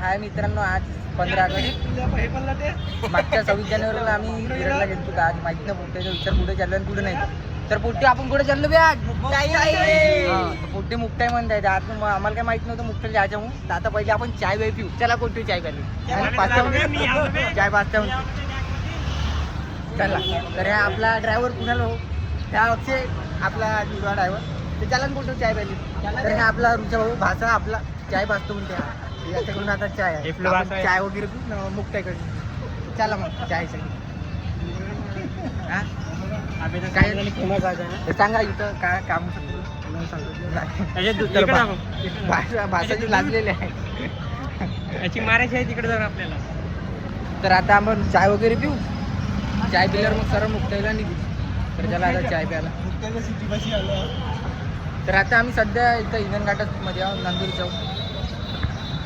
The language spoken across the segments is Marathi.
हाय मित्रांनो, आज 15 ऑगस्ट. मागच्या 26 जानेवारीला आम्ही फिरायला गेलो होतो. आज माहिती नाही पोट्ट्याचा विचार कुठे चाललो आणि कुठे नाही. तर पोट्टे आपण कुठे चाललो बे आज? पोट्टे मुक्ताई म्हणताय. आज आम्हाला काय माहिती नव्हतं मुक्ताई जायचं म्हणून. तर आता पहिले आपण चाय वेळ पिऊ. चला पोट्टे चाय प्यायली. चाय पाचता चला. तर हा आपला ड्रायव्हर कुणाला हो, ह्या अक्षय आपला जुडवा ड्रायव्हर. ते चला बोलतो चाय प्यायली. तर हा आपला रुचा भाऊ भाषा आपला चाय पाचतो म्हणते. याच्याकडून आता चाय आहे, चाय वगैरे मुक्ताईकडे. चला मग चाय साठी काय सांगा इथं काय काम भाषाची लागलेली आहे. याची मारायची आहे तिकडे जाऊन आपल्याला. तर आता आपण चाय वगैरे पिऊ. चाय पिल्यावर मग सरळ मुक्ताईला निघू. तर त्याला आता चाय प्यायला. तर आता आम्ही सध्या इथं हिंगणघाटात मध्ये आहोत, नंदूर चौक.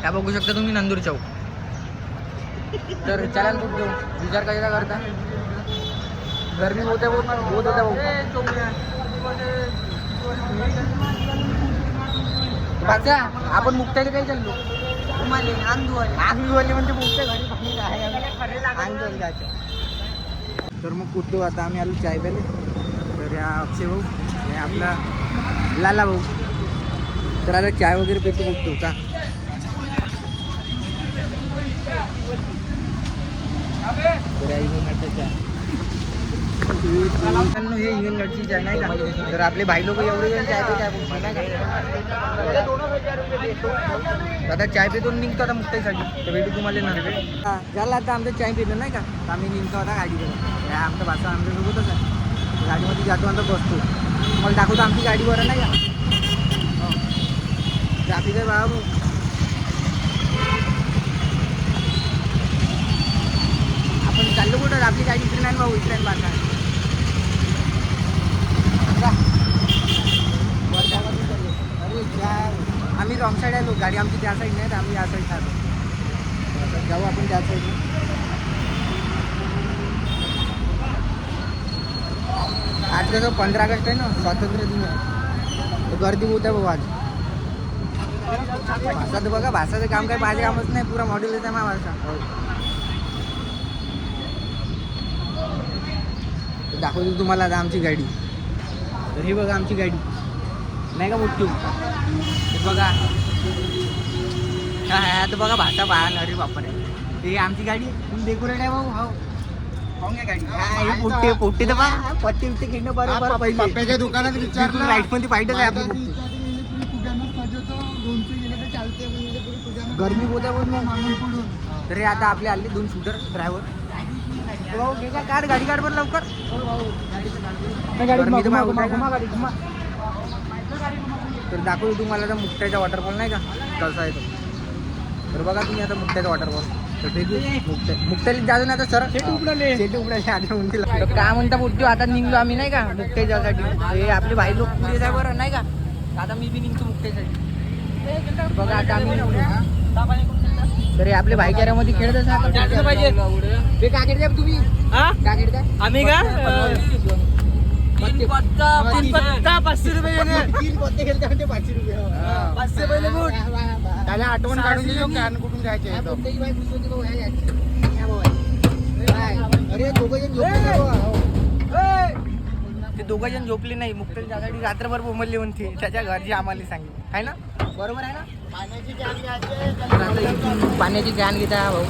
काय बघू शकता तुम्ही, नंदूर चौक. तर चला कुठं घेऊ, विचार कशाला करता? गर्मी बहुत होता भाऊ. बाचा आपण मुक्ताईला काही चाललो आंगवाले म्हणजे मुक्ताई घरी पाणी आहे जायचं. तर मग कुठलो आता आम्ही आलो चाय प्याले. तर या अक्षय भाऊ, हे आपला लाला भाऊ. तर आता चाय वगैरे पेतो बघतो का. हे हिंगणघाटची चाय नाही का. तर आपले भाई लोक एवढे जण चाय पे नाही का. आता चाय पेतो निघतो आता मुक्ताईसाठी. तर भेटू तुम्हाला नंतर. झालं आता आमचं चाय पेलं नाही का. आम्ही निघतो आता गाडीवर. आमचा भाषा आमच्यासोबतच आहे. गाडीमध्ये जातो आता बसतो. मला दाखवतो आमची गाडी बरं नाही का. ट्रॅफिक आहे बाबा. आपण चाललो कुठं, आपली गाडी इकडे नाही भाऊ, इकडे बांधा. अरे आम्ही रॉंग साईड आलो. गाडी आमची त्या साईड नाही, तर आम्ही या साईड आलो. जाऊ आपण त्या साईडला. आज कसं 15 ऑगस्ट आहे ना, स्वातंत्र्य दिन आहे. तर गर्दी होत आहे भाऊ आज. भाषा तर बघा, भाषाचं काम काय माझे कामच नाही. पुरा मॉडेल येत आहे मा भाषा. दाखवतो तुम्हाला आता आमची गाडी. तर ही बघा आमची गाडी नाही का मोठी. हे बघा आता बघा भाषा पाहा. अरे बापरे, हे आमची गाडी डेकोरेट आहे भाऊ. हो गाडी पोट्टे तर बा पत्ते बिट्टे खेळणं बरोबर. पहिले दुकानात विचारलं राईट मध्ये पाहिजे आहे आपली. गर्मी होत आहे. तर आता आपले आले 2 शूटर ड्रायव्हर. काढ गाडी, काढ बरं लवकर. तर दाखवू तुम्हाला आता मुक्ताईचा वॉटरफॉल नाही का कसा आहे तो. तर बघा तुम्ही आता मुक्ताईचा वॉटरफॉल. तर मुक्ताईला जायचं ना आता सर. काय म्हणता पोट्टी, आता निघलो आम्ही नाही का मुक्ताई जायसाठी. हे आपले भाई लोक पुढे जाय बरं नाही का. आता मी बी निघतो मुक्ताईसाठी. बघा आता आम्ही. तर हे आपले भाईचाऱ्यामध्ये खेळत असं पाहिजे. ते काय खेळताय तुम्ही? काय खेळताय? आम्ही का 3 पत्ता 500 रुपये. 3 पत्ते खेळते म्हणजे 500 रुपये. 500 पहिले बुट. त्याला आठवण काढून दिली कॅन कुठून घ्यायचे. अरे ते दोघं जण झोपले नाही. मुक्ताई जासाठी रात्रभर बोंबलले म्हणते. त्याच्या घरची आम्हाला सांगितलं आहे ना. बरोबर आहे ना. पाण्याची कॅन घेता भाऊ.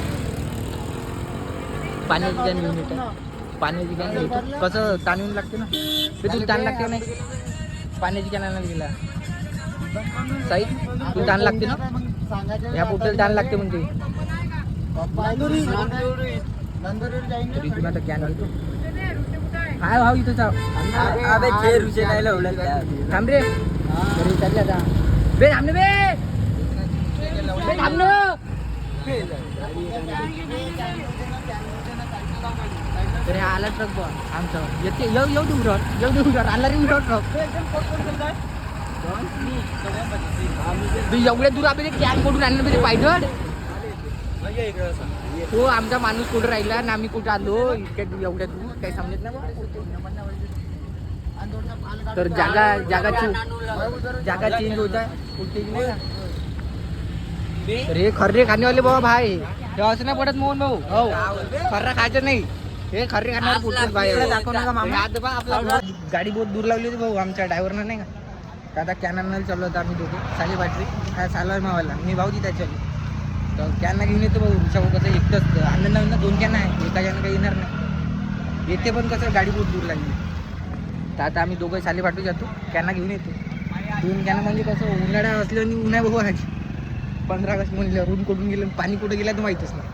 पाण्याची कॅन घेऊन येतात. पाण्याची कॅन घेतो. कसं ताण येऊन लागते ना. ते तुला ताण लागते नाही. पाण्याची कॅन आणायला गेला साई. तुला ताण लागते ना. ह्या पोट्याला ताण लागते म्हणते. तरी तुला आता कॅन घेतो. हाय भाऊ इथं थांब रे. तरी चालले आता बे. थांब बे. तर हे आला ट्रक बघ आमचं. येते एवढी उडर आला रे उडर ट्रक. एवढ्या दूर आपल्याला कॅन कुठून आणलं म्हणजे पाहिजे. हो आमचा माणूस कुठं राहिला आणि आम्ही कुठं आलो इतक्या एवढ्या दूर काही समजत नाही. तर जागा चेंज होत आहे. कुठे नाही तर हे खर्रे खाणेवाले बाबा भाई हे असं नाही पडत मोहन भाऊ हो खर्रा खायचं नाही हे खर्रे खाण्यावर पुढचं बाहेर दाखव नका मामा आपला गाडी बहुत दूर लावली होती भाऊ आमच्या ड्रायव्हरनं नाही का आता कॅनल चाललो होता आम्ही दोघे साली बॅटरी काय चालवाय मावाला मी भाऊ ती त्याच्या तर कॅनला घेऊन येतो भाऊ रिक्षा भाऊ कसं एकटंच आनंद 2 कॅन आहे एका जण काही येणार नाही येते पण कसं गाडी बहुत दूर लागली तर आता आम्ही दोघं साली पाठवू जातो कॅनला घेऊन येतो 2 कॅन म्हणजे कसं उन्हाळा असल्याने उन्हा भाऊ आहे 15 ऑगस्ट म्हणलं ऊन कुठून गेलं पाणी कुठं गेलं तर माहीतच नाही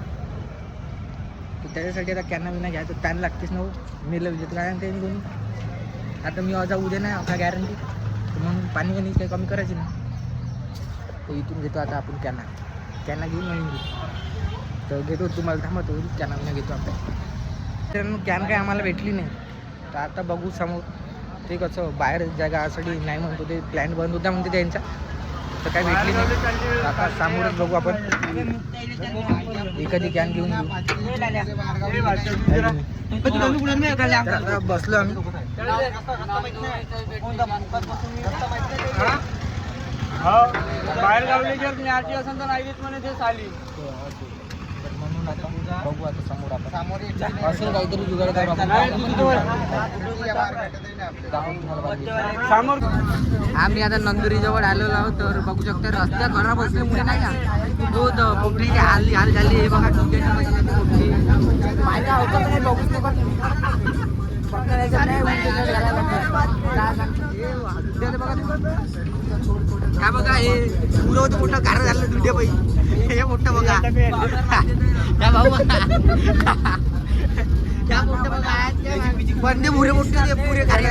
तर त्याच्यासाठी आता कॅना विना घ्यायचं पॅन लागतेच ना मेलं विजेत काय ते कोणी आता मी आज उद्या नाही आपला गॅरंटी म्हणून पाणी पाणी काही कमी करायची नाही तर इथून घेतो आता आपण कॅना घेऊन नवीन घेतो तर घेतो तुम्हाला थांबतो कॅना विना घेतो आपण कॅन काय आम्हाला भेटली नाही तर आता बघू समोर ते कसं बाहेर जागासाठी नाही म्हणतो ते प्लॅन बंद होता म्हणते त्यांचा तर काय भेटली नाही आता समोरच बघू आपण एखादी कॅन घेऊन बसलो आम्ही बाहेर गावले जर न्याची असेल तर नाही म्हणे ते चाली म्हणून आता बघू आता समोर आपण असेल काहीतरी जुगाड करू समोर आम्ही आता नंदुरी जवळ आलेलो आहोत तर बघू शकता रस्त्या खराब असल्यामुळे नाही का बहुत पोटलीचे हाल झाले हे बघा माझ्या अवकाश नाही बघूच काय बघा हे पुरं होतं मोठं कार झालं दुड्या बाई हे मोठं बघा त्या भाऊ त्या मोठं बघा बंदे पुरे मोठे पुरे कार्य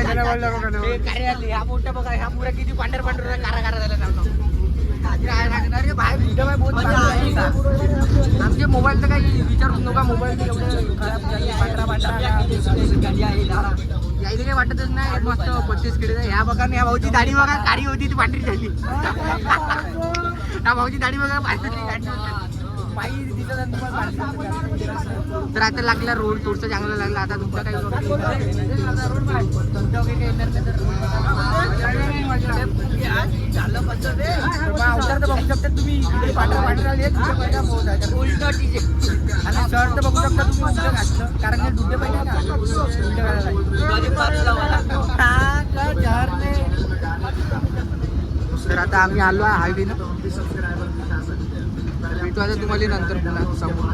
हा मोठा बघा ह्या पुऱ्या किती पांढर कारा झाला अरे बाहेर व्हिडिओ आहे बहुत आमचे मोबाईल तर काही विचारूच नका मोबाईल एवढे खराब झाले यायला काही वाटतच नाही मस्त 35 किलो ह्या बघा ह्या भाऊची दाढी बघा काळी होती ती पांढरी झाली ह्या भाऊची दाढी बघा पायी दिसत तर आता लागला रोड थोडसं चांगलं लागलं आता तुमचं काही अवतार तर बघू शकता तुम्ही आणि शर्ट तर बघू शकता तुम्ही उलटं घातलं कारण हे दुधे पाहिजे तर आता आम्ही आलो आहे हायवेनं भेटू आता तुम्हाला नंतर पुन्हा समोर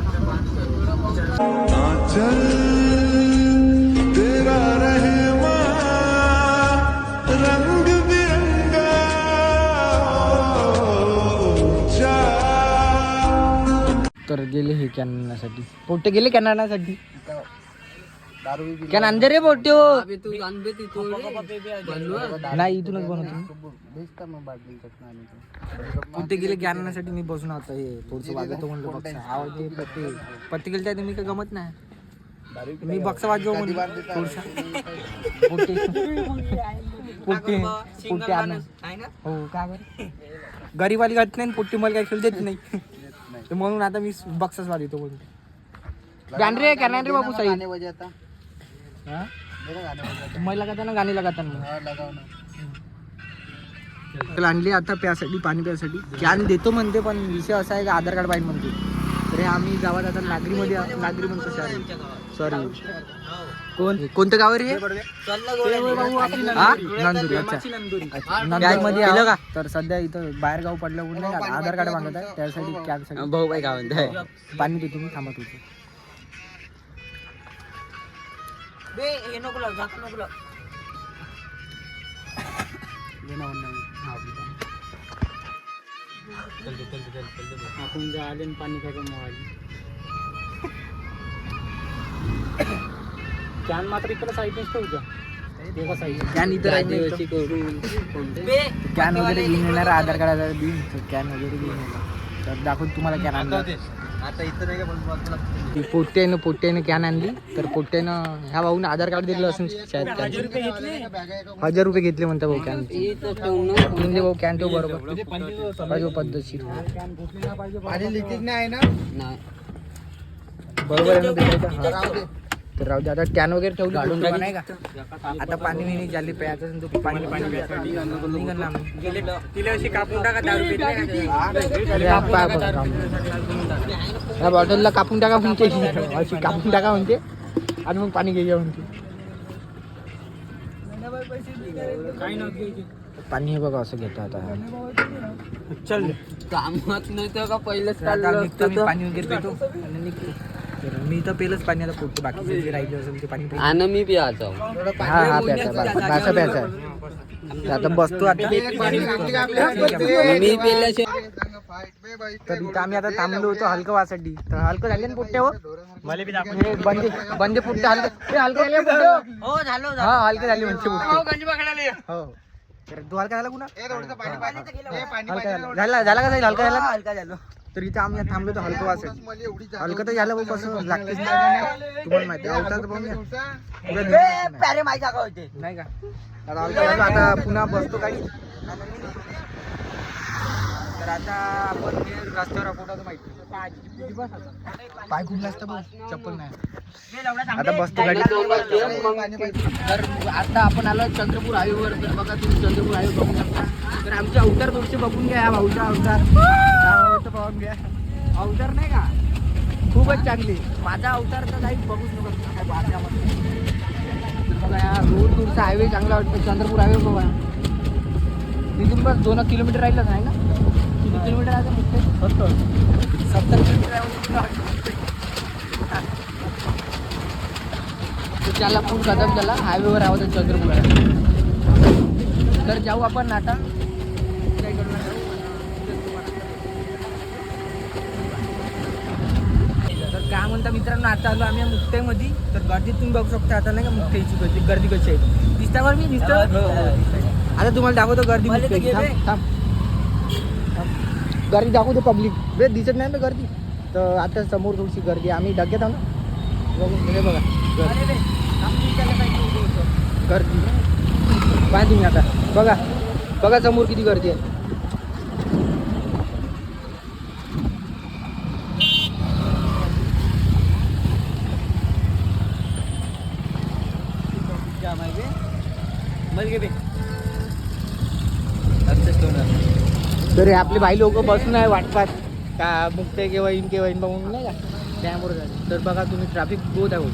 तर गेले हे कॅन आणण्यासाठी पोट्टे गेले कॅन आणण्यासाठी कॅन आणते रे पोट्टे नाही इथूनच बनवतो कुठे गेले कॅन आणण्यासाठी मी बसून आता हे थोडंसं वाजवतो म्हणलं बघ आवाज पत्ते पत्ते गेले तुम्ही काही गमत नाही मी बक्सा वाजव म्हणलं थोडसा पोट्टे पोट्टे पोट्टे आण हो का बरं गरीबाली घात नाही पोट्टी मला काही खेळ देत नाही म्हणून आता मी बक्साच वाजवतो म्हणून गाण रे कॅन रे बाबू साई मला लगाताना गाणी लगाताना आणली आता प्यासाठी पाणी प्यासाठी कॅन देतो म्हणते पण विषय असा आहे का आधार कार्ड पाहिजे म्हणते तर आम्ही गावात आता नागरी म्हणतो सॉरी कोणतं गाव रे नंदुरी अच्छा नंदुरी आलं का तर सध्या इथं बाहेर गाव पडल्यामुळे नाही आधार कार्ड मागत आहे त्यासाठी कॅनसाठी भाऊ बाई गाव पाणी देतो मी थांबा तुझं आपण आले पाणी काय कॅन मात्र इकडे साईडनेच ठेवू कॅन इथं कॅन वगैरे घेऊन येणार आधार कार्ड देऊन कॅन वगैरे घेऊन येणार तर दाखवून तुम्हाला कॅन आणला आता इथं नाही का पोट्ट्यानं कॅन आणली तर पोट्ट्यानं ह्या भाऊने आधार कार्ड दिलं असेल शायद 1000 रुपये घेतले म्हणता भाऊ कॅन म्हणजे भाऊ कॅन ठेव बरोबर पाहिजे पद्धतशीर पाणी लिकेज नाही आहे ना बरोबर आहे ना तर राहू दे आता कॅन वगैरे ठेवली पोट्टी नाही का आता पाणी नाही झाली प्यायचं असेल तर पाणी निघन ना आम्ही. तिला अशी कापून टाका 10 रुपये या बॉटलला कापून टाका म्हणते अशी कापून टाका म्हणते आणि मग पाणी घ्यायचं म्हणते. पाणी हे बघा असं घेतो आता. चल कामात नाही तर का पहिलेच आता निघतो मी पाणी वगैरे पितो आणि निघतो. तर मी तर पेलच पाणी आता पोटतो बाकीचे जे राहिले असेल ते पाणी पितो. आणि मी पियाचं हा हा प्यायचा बासा प्यायचा आहे. आता बसतो आता मी पिल्याशिवाय तर इथं आम्ही आता थांबलो होतो हलकं वासाठी. तर हलकं झाले ना पोट्टे हो हे बंदे पोट्टे हलकं हलकं झाले पोट्टे हो. हो झालो हा हलके झाले म्हणजे पोट्टे गंजी पकडायला हो. तर तू हलका झाला पुन्हा झाला झाला का जाईल हलका झाला हलका झालो. तर इथं आम्ही थांबलो तर हलकं वाचत हलकं तर झालं भाऊ कसं लागतेच तुम्हाला माहिती अवतार पाहून नाही का आता हलकं झालो. आता पुन्हा बसतो काही. तर आता आपण रस्त्यावर कुठं माहिती पाय खूप जास्त भाऊ चप्पल नाही. आता बसतो गाडी. तर आता आपण आलो चंद्रपूर हायवेवर. तर बघा तुम्ही चंद्रपूर हायवे बघू शकता. तर आमचे अवतार थोडेसे बघून घ्या. या भाऊचा अवतार बघून घ्या. अवतार नाही का खूपच चांगली. माझा अवतार तर काही बघूच नका बघा. या रोड दूरचा हायवे चांगला वाटतो चंद्रपूर हायवे बघा. तिथून बस 2 किलोमीटर राहिलंच आहे ना. किती किलोमीटर आहे मुख्य 70 किलोमीटर आहे. त्याला पूर्ण कदम झाला हायवेवर आहोत चंद्रपूर. तर जाऊ आपण आता तर काय म्हणता मित्रांनो आता आलो आम्ही मुक्ताईमध्ये. तर गर्दी तुम्ही बघू शकता आता नाही का मुक्ताईची गर्दी कशी आहे दिसतावर मी दिसतो. आता तुम्हाला दाखवतो गर्दी. गर्दी दाखवतो पब्लिक बे दिसत नाही ना गर्दी. तर आता समोर थोडीशी गर्दी आम्ही डग्यात आहो ना बघून बघा गर्दी पाय तुम्ही आता बघा बघा समोर किती गर्दी आहे. तर हे आपले भाई लोक बसून आहे वाटतात का मुक्ते केव्हा येईन बघून नाही का त्यामुळे. तर बघा तुम्ही ट्रॅफिक बहुत आहे.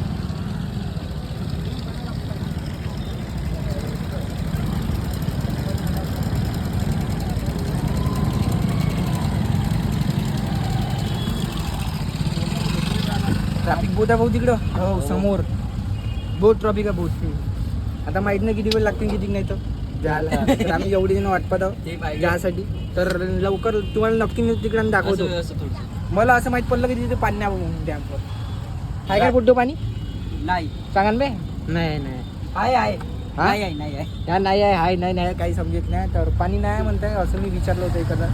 ट्रॅफिक बहुत आहे भाऊ तिकडं हो समोर बहुत ट्रॅफिक आहे बहुत. आता माहित नाही किती वेळ लागते किती नाही तर जायला. तर आम्ही एवढी जण वाटपात आहोत जायसाठी. तर लवकर तुम्हाला नक्की मी तिकडे दाखवतो. मला असं माहित पडलं की तिथे पाणी नाही डॅमवर आहे काय कुठं पाणी नाही सांगा ना बे. नाही आहे नाही आहे हाय नाही काही समजत नाही. तर पाणी नाही म्हणताय असं मी विचारलं होतं एखादा.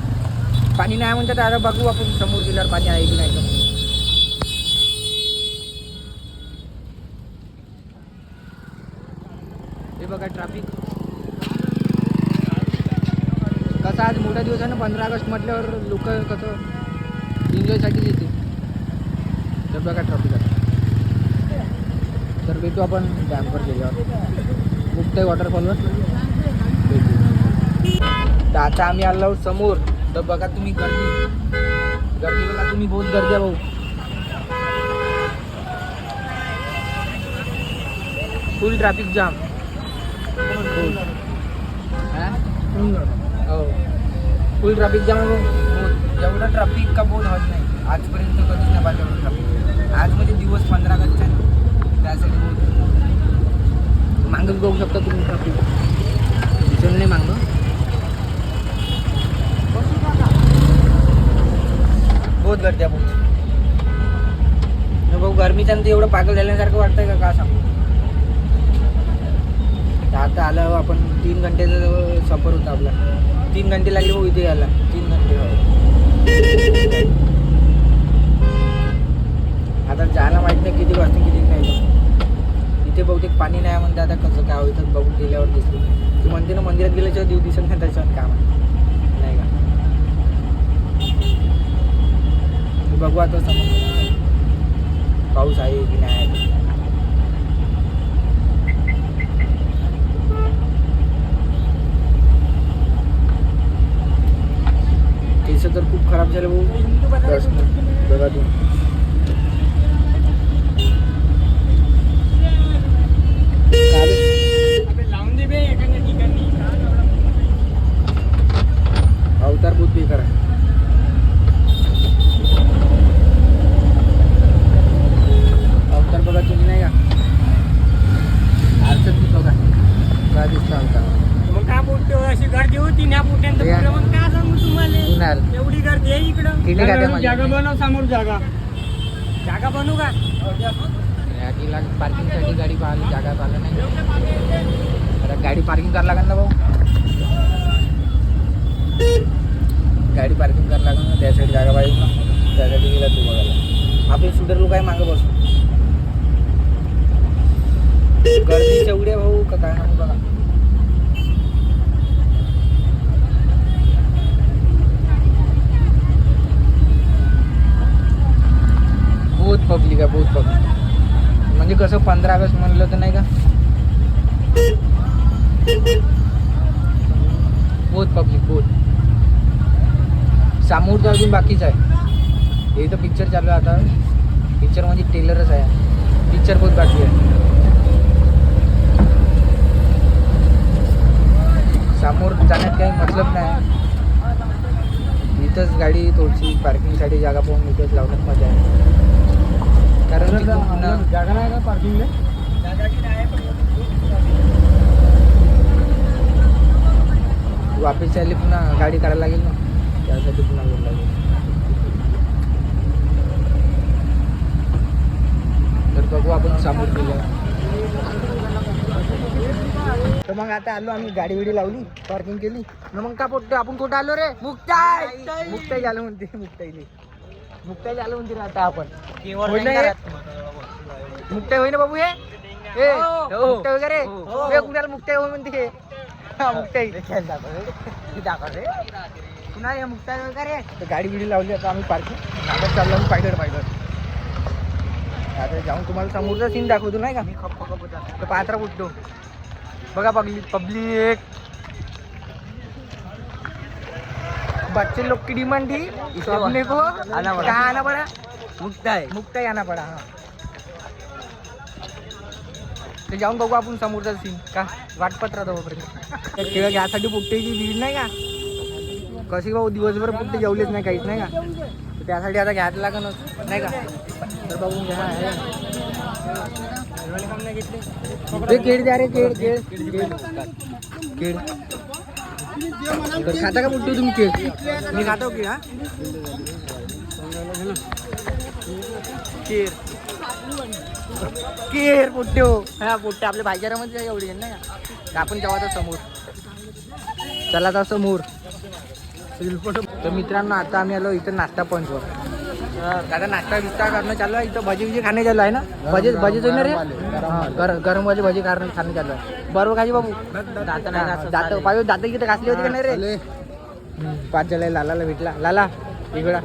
पाणी नाही म्हणतात आता बघू आपण समोर गेल्यावर पाणी आहे की नाही. तर हे बघा ट्रॅफिक कसं आज मोठा दिवस आहे ना 15 ऑगस्ट म्हटल्यावर लोक कसं एन्जॉयसाठीच येते. तर बघा ट्रॅफिक आहे. तर भेटू आपण डॅमवर गेल्यावर मुक्ताई वॉटरफॉलवर भेटू. तर आता आम्ही आलो समोर. तर बघा तुम्ही गर्दी बघा तुम्ही बहुत गर्दी आहे भाऊ. फुल ट्रॅफिक जाम हो फुल ट्रॅफिक जाम आहे भाऊ. एवढं ट्रॅफिक का बहुत हद नाही आजपर्यंत कधीच नाही पाहिजे एवढं ट्रॅफिक. आज म्हणजे दिवस 15 ऑगस्टचा आहे त्यासाठी बहुत मागच बघू शकता तुम्ही ट्रॅफिक दिसून नाही मागं. बहुत गर्दी आहे भाऊ. गरमीच्यानंतर एवढं पागल झाल्यासारखं वाटतंय का सांगू. आता आलं आपण 3 घंटेचा सफर होता आपला. 3 घंटे लागले भाऊ इथे यायला. 3 घंटे आता जायला माहित नाही किती वाजता किती नाही. इथे बहुतेक पाणी नाही म्हणते. आता कसं काय इथं बघून गेल्यावर दिसलं. तू म्हणते ना मंदिरात गेल्याच्या देव दिसत नाही त्याच्यावर काम नाही का. बघू आता समोर पाऊस आहे की नाही. केस तर खूप खराब झाले भाऊ. रस्ते बघा तू. अवतार बहुत बेकार आहे. अवतार बघा तुम्ही नाही का आरशात मी बघा काय दिसतं अवतार. मग काय बोलतो अशी गर्दी होती ना पुण्यात मग काय सांगू तुम्हाला पुण्यात एवढी गर्दी आहे इकडं. किती गाड्या माझ्या? जागा बनव समोर जागा बनवू का याकीला पार्किंगसाठी गाडी पाहिली जागा पाहिलं नाही. आता गाडी पार्किंग करावं लागेल ना भाऊ. गाडी पार्किंग करावं लागेल ना त्यासाठी जागा पाहिजे ना. त्यासाठी गेला तू बघायला. आपले शूटर लोक आहे मागं बसून. गर्दी एवढी आहे भाऊ का काय ना बघा. बहुत पब्लिक आहे बहुत पब्लिक. म्हणजे कसं 15 ऑगस्ट म्हणलं तर नाही का बहुत पब्लिक बहुत. समोर तर अजून बाकीच आहे. हे तर पिक्चर चालू आहे आता. पिक्चर म्हणजे टेलरच आहे. पिक्चर बहुत बाकी आहे. समोर जाण्यात काही मतलब नाही. इथंच गाडी थोडीशी पार्किंगसाठी जागा पाहून इथंच लावण्यात मजा आहे. कारण जागा नाही का पार्किंगला. वापस आली पुन्हा गाडी काढायला लागेल ना. त्यासाठी पुन्हा वेळ लागेल. तर बघू आपण समोर गेलो. तर मग आता आलो आम्ही. गाडी बिडी लावली पार्किंग केली. मग का पोटतो आपण कुठं आलो रे. मुक्ताई मुक्ताई आलो म्हणते. मुक्ताई आलो म्हणते ना आता आपण. मुक्ताई होई ना बाबू. हे मुक्ताई वगैरे कुणाला मुक्ताई होई म्हणते. मुक्ताई पुन्हा हे मुक्ताई वगैरे. तर गाडी बिडी लावली आता आम्ही पार्किंग. आता चाललो आम्ही पायगड. आता जाऊन तुम्हाला समोरचा सीन दाखवतो नाही का. तर पात्रा कुठतो बघा. पब्लिक बच्चे लोग की डिमांड थी अपने को कहाँ आना पड़ा. मुक्ताई आना पड़ा. हाँ ते जाऊन बघू आपण समोरचा सीन का वाटपत राहतो बापरे. खेळ घ्यासाठी पुट्टेची भीड नाही का. कशी भाऊ दिवसभर पुट्टे जेवलेच नाही काहीच नाही का. त्यासाठी आता घ्यायला लागणच नाही का. तर बघून घ्या. ते केळ द्या रे. केळ केळ केळ तर खाता का पुट्टे तुम्ही केळ. मी खातो केळ. हा केळ केर पुट्टे हो. हा पुट्टे आपल्या भाईचारामध्ये एवढी आहे नाही का. आपण जेव्हा समोर चला आता समोर. तर मित्रांनो आता आम्ही आलो इथं नाश्ता पंचवर. आता नाश्ता बिस्ता करणं चालू आहे. इथं भजी खाणे चालू आहे ना. भजी ना रे. गरम भजी खाणे चालू आहे. बरोबर खाजी बाबू. दात पाहिजे दात किती घासली होती का नाही रे. 5 झाला. लालाला भेटला. लाला इकडा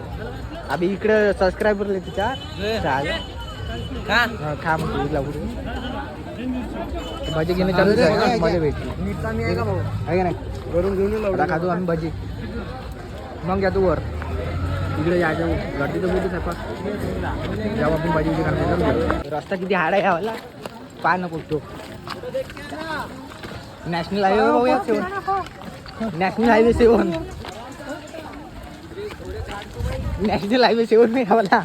अभि इकडं सबस्क्रायबर तिच्या चालेल. खा मग भजी घेणे चालू मजा भेटली आहे का नाही. वरून घेऊन खातो आम्ही भजी. मग घ्या तू वर इकडे यायचं. गर्दी तर बोलतो साहेब. जेव्हा आपण भजी करायला रस्ता किती हाड आहे यावाला. पाय नको तो. नॅशनल हायवे भाऊ 7. National highway 7. नॅशनल हायवे 7 नाही यावाला.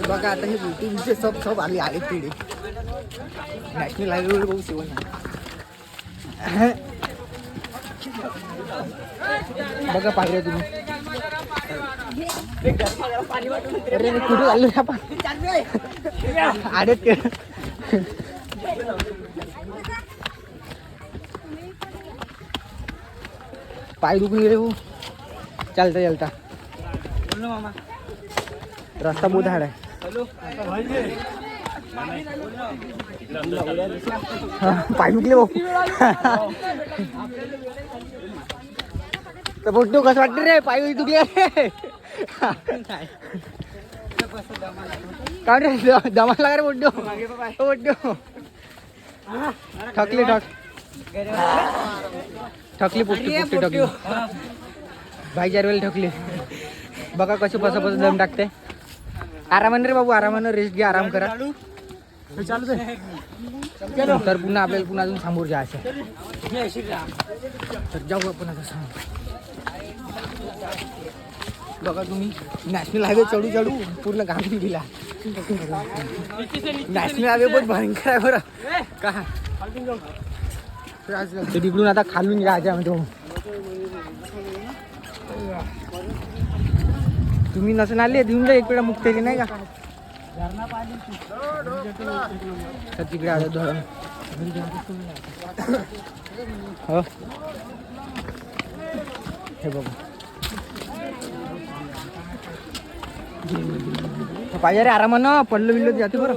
बघा आता हे बोटिंगचे सब आले तिकडे. नॅशनल हायवेवर भाऊ 7. बघा पाहिजे तुम्ही. अरे मी कुठे आलो आपण आडत. पाय दुखून गेले भाऊ. चालता रस्ता बहुत हार्ड आहे. पाय दुखले भाऊ. तर बोलतो कसं वाटतं रे. पाय दुखले. काय रे दमाला का रे बोड्डो ठकली पुट्टी ठकली भाई वेळेला ठकली बघा कसे पसा दम टाकते. आरामाने रे बाबू आरामानं रेस्ट घ्या आराम करा. तर पुन्हा आपल्याला पुन्हा अजून समोर जायचं तर जाऊ आपण आता समोर. बघा तुम्ही नॅशनल हायवे चढू पूर्ण घालून गेला. नॅशनल हायवे बहुत भयंकर आहे बरं का. तर तिकडून आता खालून जायचं तुम्ही नसून आले देऊन जा एक वेळा मुक्तेली नाही का. तर तिकडे आलं धरण हो हे बघा पाहिजे रे आरामानं पडलं बिल्लं जाते बरं.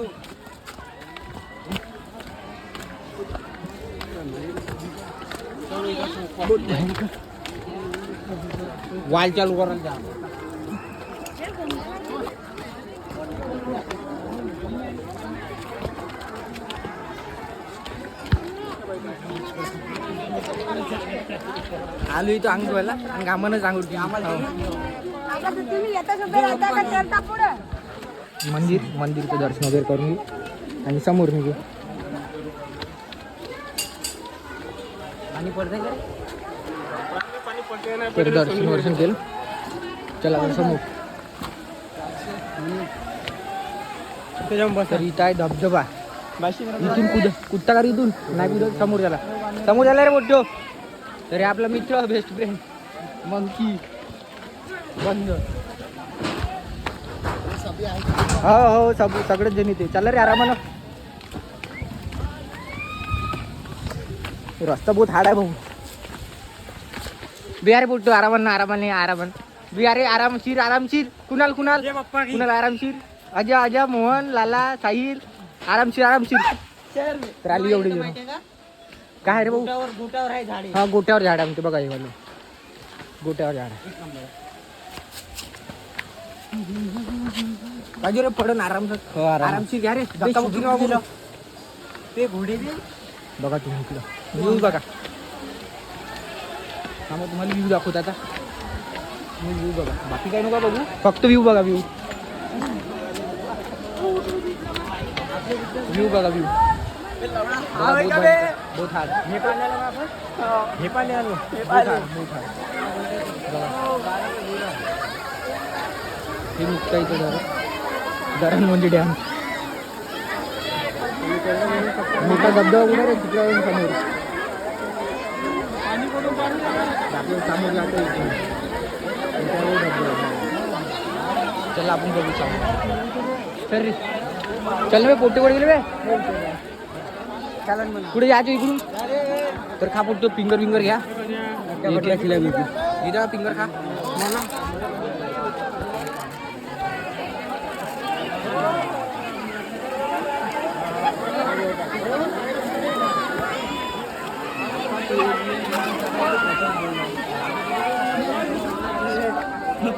वाल चालू करायला आलो इथं अंग धुवायला आणि घामानच अंगुठी मंदिरचं दर्शन वगैरे करून घेऊ आणि समोर निघू. तर दर्शन केलं चला समोर. तर इथं आहे धबधबा इथून कुदता का इथून नाही कुदत समोर झाला रे मोठो. तर आपला मित्र बेस्ट फ्रेंड मंकी बंद हो सगळेच जण इथे चला रे आरामानं. रस्ता बहुत हार्ड आहे भाऊ. बिहार बोलतो आरामान बिहारे आरामशीर कुणाल आरामशीर अजय मोहन लाला साहिल आरामशीर. तर आली एवढी जण काय रे भाऊ गोट्यावर आहे झाड. हा गोट्यावर झाड आहे म्हणते बघा हे गोट्यावर झाड पाहिजे रे पडून आरामशीर घ्या रे ते घोडे बघा तुम्ही इकडं व्ह्यू बघा. हा मग तुम्हाला व्ह्यू दाखवत आता व्ह्यू बघा बाकी काय नका बघू फक्त व्ह्यू बघा व्ह्यू बघा व्ह्यू बहुत हार्ड. नेपाळ आलो हे मुक्ता इथं धरण म्हणजे डॅम मोठा धबधबा उडा रे तिकडे समोर आपल्याला समोर जातो इथे चला आपण बघू समोर. चल बे पोटे वर गेले बे पुढे जायचं इकडून. तर खा पोटतो फिंगर घ्या इथं फिंगर खा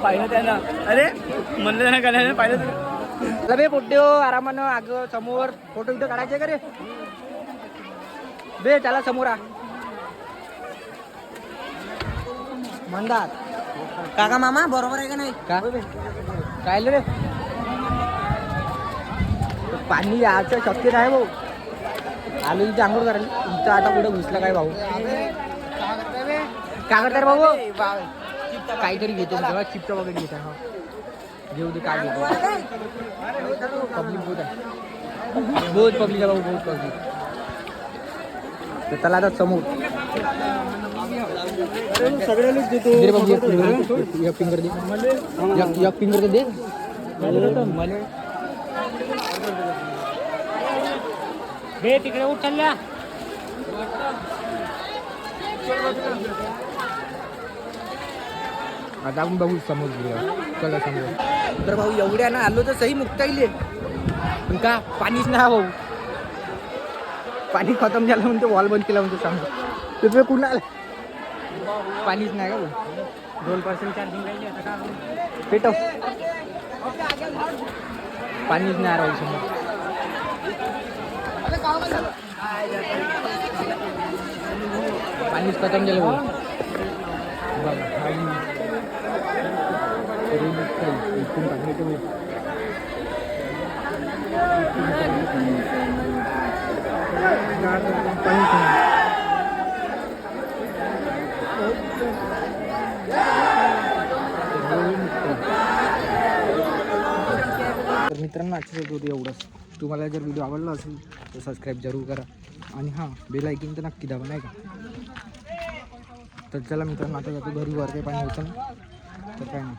पाहिलं त्याला. अरे म्हणलं त्यांना काय पाहिलं बे पोटे आरामानं अग समोर फोटो इथं काढायचे का रे बे त्याला समोर म्हणतात काका मामा बरोबर आहे का नाही का काय रे पाणी याचं शक्य नाही भाऊ. आलो इथे आंघोळ करायला इथं आता पुढे घुसला काय भाऊ काय करताय भाऊ काहीतरी घेतो तेव्हा चिप्स वगैरे घेत आहे. हा घेऊ दे काय घेतो पब्लिक बहुत पब्लिक आहे भाऊ बहुत पब्लिक. तर त्याला आता समोर सगळ्यालाच देतो एक फिंगर दे बे तिकडे उठ चालल्या आता आपण बघू समोर चला समोर. तर भाऊ एवढ्या ना आलो तर सही मुक्ता येईल पण का पाणीच नाही भाऊ. पाणी खतम झालं म्हणते वॉल बंद केला म्हणते समोर ते कुठं आलं पाणीच नाही का भाऊ. 2% चार्जिंग राहिली आता का पेटव पाणीच नाही राहू समोर. पाणीच खतम झालं भाऊ. बघा पाणी इथून टाकायचं भाऊ. पाणीच नाही. तर मित्रांनो आजचा व्हिडिओ एवढंच. तुम्हाला जर व्हिडिओ आवडला असेल तर सबस्क्राईब जरूर करा आणि हां बेल आयकॉन तर नक्की दाबा नाही का. तर चला मित्रांनो आता जातो घरी. वर काही पाणी होतं ना तर काय नाही.